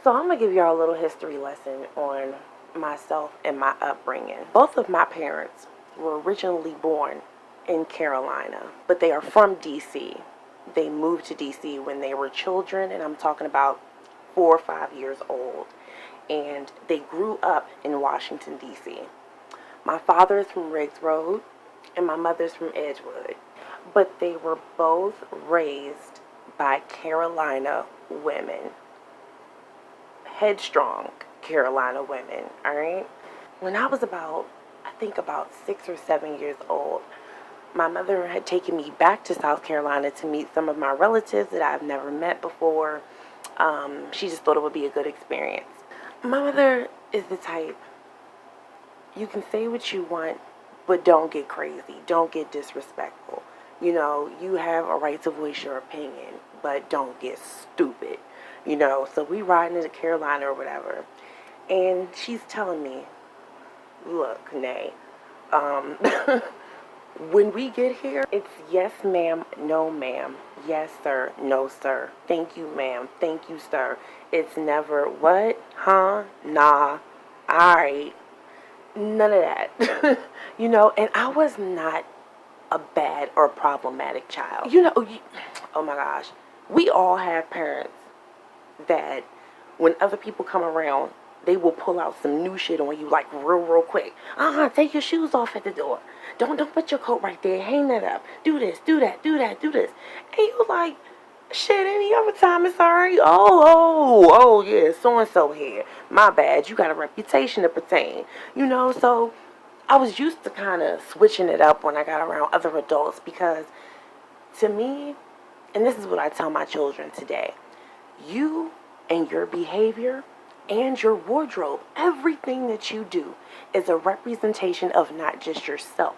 So I'm going to give y'all a little history lesson on myself and my upbringing. Both of my parents were originally born in Carolina, but they are from D.C. They moved to D.C. when they were children, and I'm talking about 4 or 5 years old. And they grew up in Washington, D.C. My father is from Riggs Road, and my mother's from Edgewood. But they were both raised by Carolina women. Headstrong Carolina women, alright? When I was about 6 or 7 years old, my mother had taken me back to South Carolina to meet some of my relatives that I've never met before. She just thought it would be a good experience. My mother is the type, you can say what you want, but don't get crazy. Don't get disrespectful. You know, you have a right to voice your opinion, but don't get stupid. You know, so we riding into Carolina or whatever. And she's telling me, look, Nay, when we get here, it's yes, ma'am, no, ma'am. Yes, sir, no, sir. Thank you, ma'am. Thank you, sir. It's never what, huh, nah, all right. None of that. You know, and I was not a bad or problematic child. You know, oh my gosh. We all have parents that when other people come around, they will pull out some new shit on you like real quick. Take your shoes off at the door. Don't put your coat right there. Hang that up. Do this, do that, do that, do this. And you like, shit, any other time it's alright. Oh, yeah, so-and-so here. My bad. You got a reputation to pertain. You know, so I was used to kind of switching it up when I got around other adults because to me, and this is what I tell my children today, you and your behavior and your wardrobe, everything that you do is a representation of not just yourself,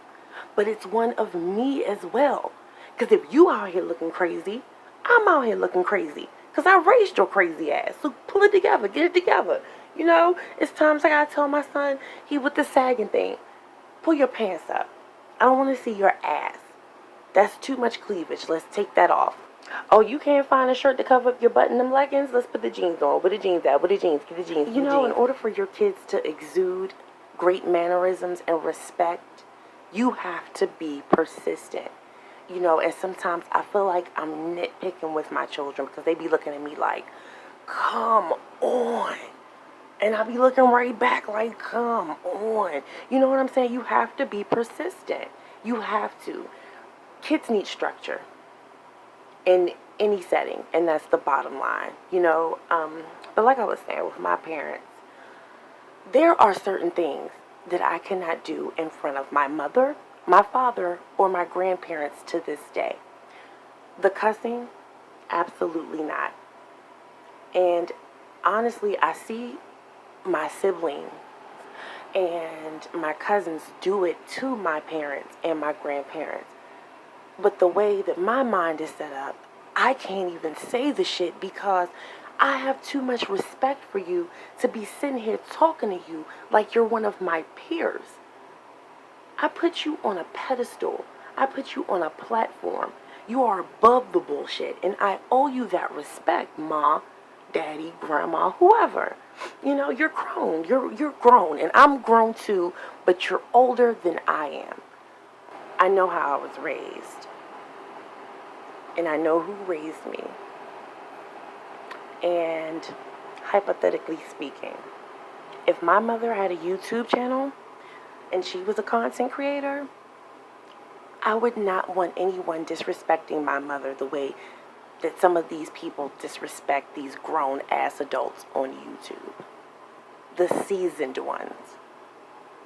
but it's one of me as well. Because if you out here looking crazy, I'm out here looking crazy. Because I raised your crazy ass. So pull it together, get it together. You know, it's times I gotta tell my son, he with the sagging thing, pull your pants up. I don't want to see your ass. That's too much cleavage. Let's take that off. Oh, you can't find a shirt to cover up your butt in them leggings? Let's put the jeans on. Where the jeans at? Where the jeans? Get the jeans. You know, in order for your kids to exude great mannerisms and respect, you have to be persistent. You know, and sometimes I feel like I'm nitpicking with my children because they be looking at me like, come on. And I be looking right back like, come on. You know what I'm saying? You have to be persistent. You have to. Kids need structure in any setting, and that's the bottom line, you know. But like I was saying with my parents, there are certain things that I cannot do in front of my mother, my father, or my grandparents to this day. The cussing, absolutely not. And honestly, I see my siblings and my cousins do it to my parents and my grandparents. But the way that my mind is set up, I can't even say the shit because I have too much respect for you to be sitting here talking to you like you're one of my peers. I put you on a pedestal. I put you on a platform. You are above the bullshit, and I owe you that respect, Ma, Daddy, Grandma, whoever. You know, you're grown. You're grown, and I'm grown too, but you're older than I am. I know how I was raised. And I know who raised me. And hypothetically speaking, if my mother had a YouTube channel and she was a content creator, I would not want anyone disrespecting my mother the way that some of these people disrespect these grown-ass adults on YouTube. The seasoned ones.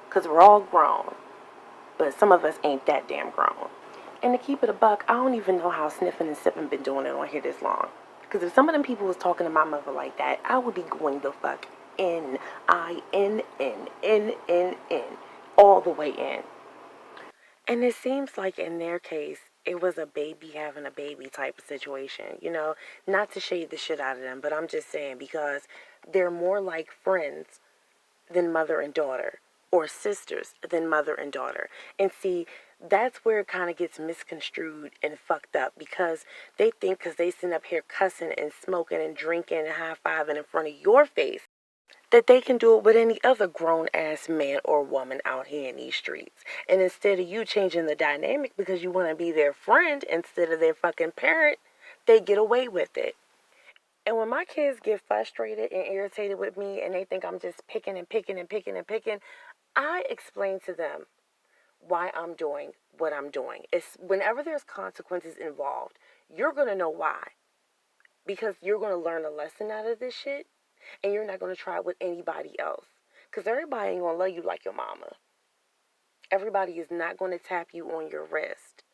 Because we're all grown. But some of us ain't that damn grown. And to keep it a buck, I don't even know how Sniffing and Sipping been doing it on here this long. Because if some of them people was talking to my mother like that, I would be going the fuck in. In. All the way in. And it seems like in their case, it was a baby having a baby type of situation. You know, not to shade the shit out of them, but I'm just saying because they're more like friends than mother and daughter. Or sisters than mother and daughter. And see, That's where it kind of gets misconstrued and fucked up, because they think because they sit up here cussing and smoking and drinking and high-fiving in front of your face that they can do it with any other grown-ass man or woman out here in these streets. And instead of you changing the dynamic because you want to be their friend instead of their fucking parent, they get away with it. And when my kids get frustrated and irritated with me and they think I'm just picking and picking and picking and picking, I explain to them why I'm doing what I'm doing. It's whenever there's consequences involved, you're going to know why. Because you're going to learn a lesson out of this shit, and you're not going to try it with anybody else. Because everybody ain't going to love you like your mama. Everybody is not going to tap you on your wrist.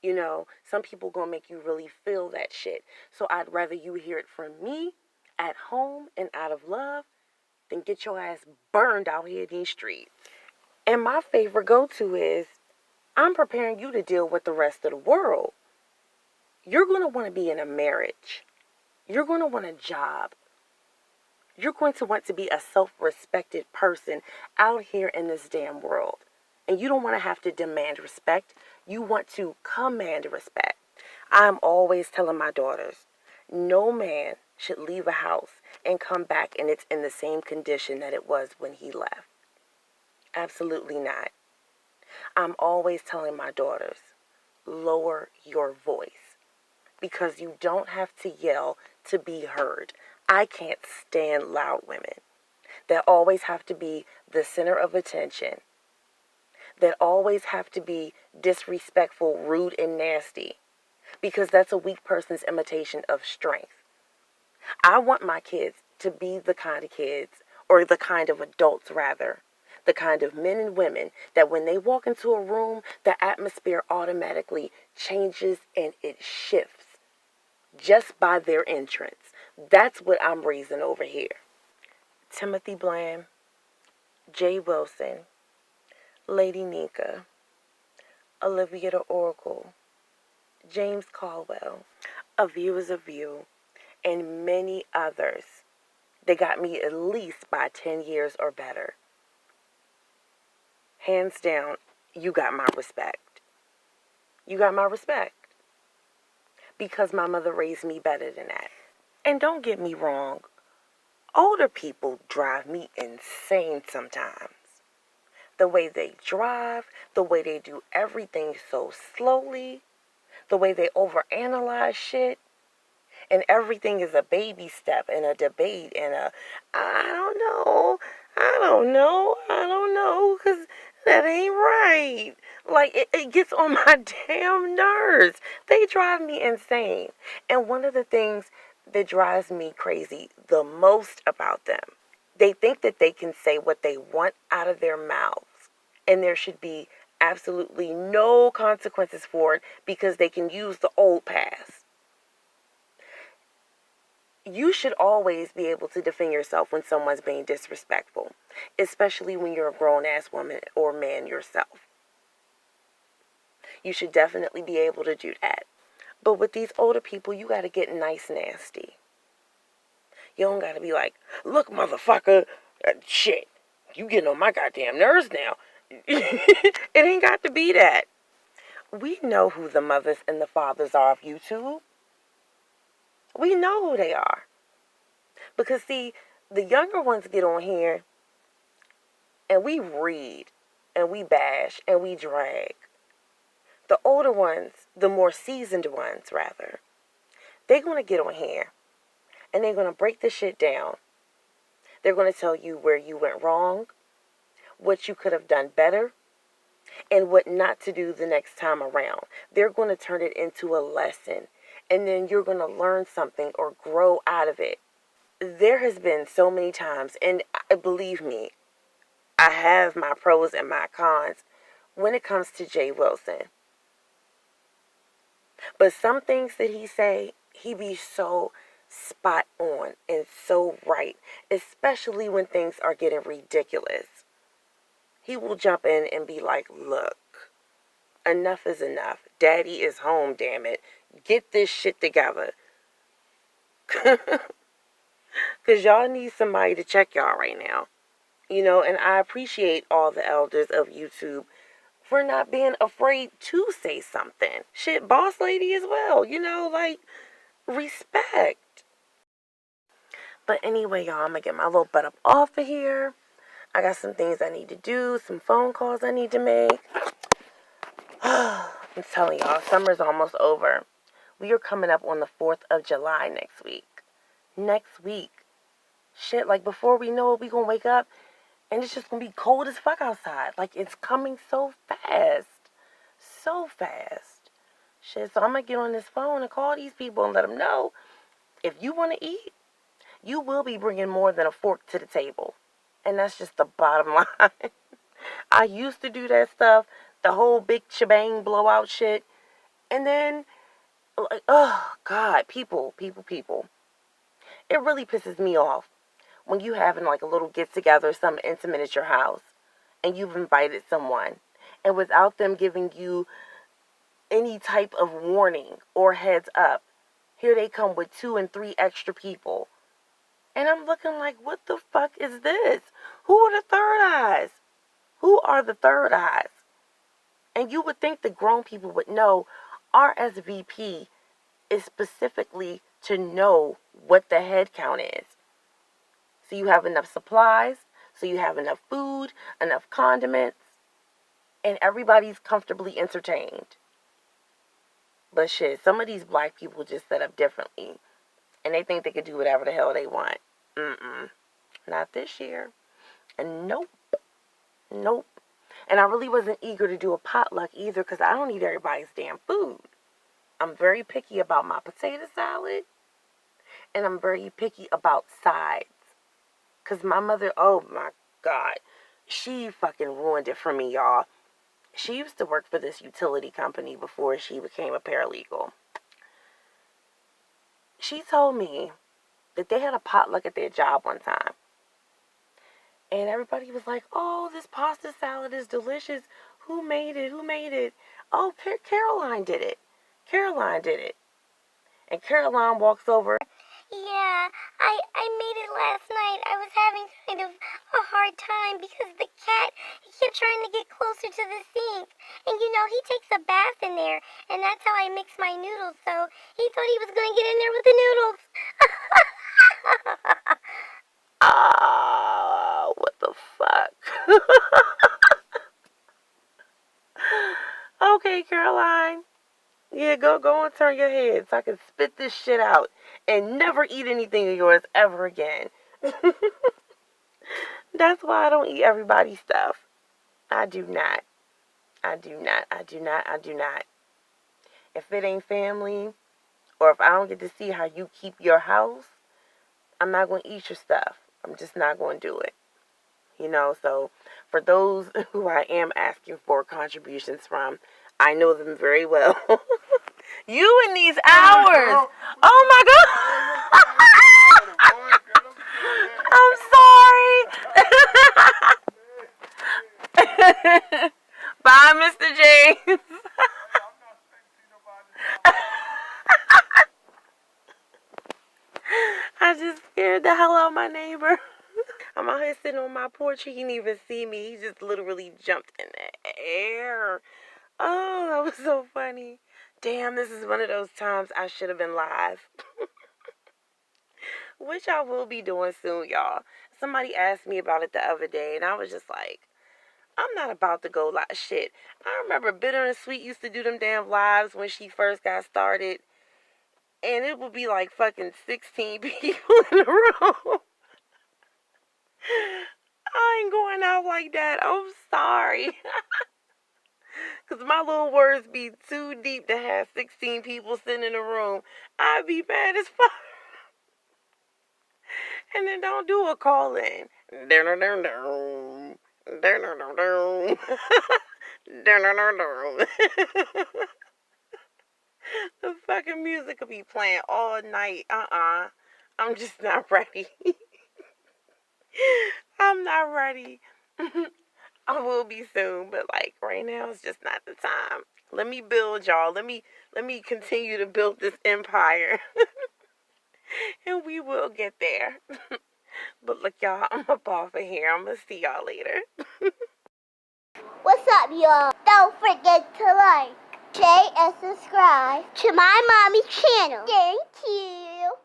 You know, some people going to make you really feel that shit. So I'd rather you hear it from me at home and out of love than get your ass burned out here in these streets. And my favorite go-to is, I'm preparing you to deal with the rest of the world. You're going to want to be in a marriage. You're going to want a job. You're going to want to be a self-respected person out here in this damn world. And you don't want to have to demand respect. You want to command respect. I'm always telling my daughters, no man should leave a house and come back and it's in the same condition that it was when he left. Absolutely not. I'm always telling my daughters, lower your voice, because you don't have to yell to be heard. I can't stand loud women that always have to be the center of attention, that always have to be disrespectful, rude, and nasty, because that's a weak person's imitation of strength. I want my kids to be the kind of kids, or the kind of adults rather, the kind of men and women that when they walk into a room, the atmosphere automatically changes and it shifts just by their entrance. That's what I'm raising over here. Timothy Bland, Jay Wilson, Lady Nika, Olivia the Oracle, James Caldwell, A View is a View, and many others. They got me at least by 10 years or better. Hands down, you got my respect. You got my respect. Because my mother raised me better than that. And don't get me wrong, older people drive me insane sometimes. The way they drive, the way they do everything so slowly, the way they overanalyze shit, and everything is a baby step and a debate and I don't know, because that ain't right. Like, it gets on my damn nerves. They drive me insane. And one of the things that drives me crazy the most about them, they think that they can say what they want out of their mouths, and there should be absolutely no consequences for it because they can use the old past. You should always be able to defend yourself when someone's being disrespectful, especially when you're a grown-ass woman or man yourself. You should definitely be able to do that. But with these older people, you got to get nice nasty. You don't got to be like, look, motherfucker, shit, you getting on my goddamn nerves now. It ain't got to be that. We know who the mothers and the fathers are of YouTube. We know who they are. Because, see, the younger ones get on here and we read and we bash and we drag. The older ones, the more seasoned ones, rather, they're going to get on here and they're going to break the shit down. They're going to tell you where you went wrong, what you could have done better, and what not to do the next time around. They're going to turn it into a lesson. And then you're going to learn something or grow out of it. There has been so many times, and believe me, I have my pros and my cons when it comes to Jay Wilson. But some things that he say, he be so spot on and so right, especially when things are getting ridiculous. He will jump in and be like, look, enough is enough. Daddy is home, damn it. Get this shit together. Because y'all need somebody to check y'all right now. You know, and I appreciate all the elders of YouTube for not being afraid to say something. Shit, boss lady as well, like, respect. But anyway, y'all, I'm gonna get my little butt up off of here. I got some things I need to do, some phone calls I need to make. I'm telling y'all, summer's almost over. We are coming up on the 4th of July next week. Next week. Shit, like, before we know it, we gonna wake up and it's just gonna be cold as fuck outside. Like, it's coming so fast. So fast. Shit, so I'm gonna get on this phone and call these people and let them know, if you want to eat, you will be bringing more than a fork to the table. And that's just the bottom line. I used to do that stuff, the whole big shebang blowout shit. And then, like, oh, God, people. It really pisses me off when you having like a little get together, something intimate at your house, and you've invited someone, and without them giving you any type of warning or heads up, here they come with 2 and 3 extra people. And I'm looking like, what the fuck is this? Who are the third eyes? Who are the third eyes? And you would think the grown people would know RSVP is specifically to know what the head count is. So you have enough supplies, so you have enough food, enough condiments, and everybody's comfortably entertained. But shit, some of these black people just set up differently, and they think they could do whatever the hell they want. Not this year. And nope. And I really wasn't eager to do a potluck either, because I don't eat everybody's damn food. I'm very picky about my potato salad, and I'm very picky about sides. Because my mother, oh my God, she fucking ruined it for me, y'all. She used to work for this utility company before she became a paralegal. She told me that they had a potluck at their job one time. And everybody was like, oh, this pasta salad is delicious. Who made it? Oh, Caroline did it. And Caroline walks over. Yeah, I made it last night. I was having kind of a hard time because the cat, he kept trying to get closer to the sink. And he takes a bath in there, and that's how I mix my noodles. So he thought he was going to get in there with the noodles. Oh, what the fuck? Okay, Caroline. Yeah, go and turn your head so I can spit this shit out and never eat anything of yours ever again. That's why I don't eat everybody's stuff. I do not. If it ain't family, or if I don't get to see how you keep your house, I'm not going to eat your stuff. I'm just not going to do it. So for those who I am asking for contributions from, I know them very well. You in these hours. Oh my God. I'm sorry. Bye, Mr. James. I just scared the hell out of my neighbor. I'm out here sitting on my porch. He didn't even see me. He just literally jumped in the air. Oh, that was so funny. Damn, this is one of those times I should have been live. Which I will be doing soon, y'all. Somebody asked me about it the other day, and I was just like, I'm not about to go live. Shit. I remember Bitter and Sweet used to do them damn lives when she first got started. And it would be like fucking 16 people in the room. I ain't going out like that. I'm sorry. Because my little words be too deep to have 16 people sitting in a room. I'd be mad as fuck. And then don't do a call in. The fucking music could be playing all night. I'm just not ready. I'm not ready. I will be soon, but like right now it's just not the time. Let me build, y'all. Let me continue to build this empire. And we will get there. But look, y'all, I'm up off of here. I'm gonna see y'all later. What's up, y'all? Don't forget to like, share, and subscribe to my mommy's channel. Thank you.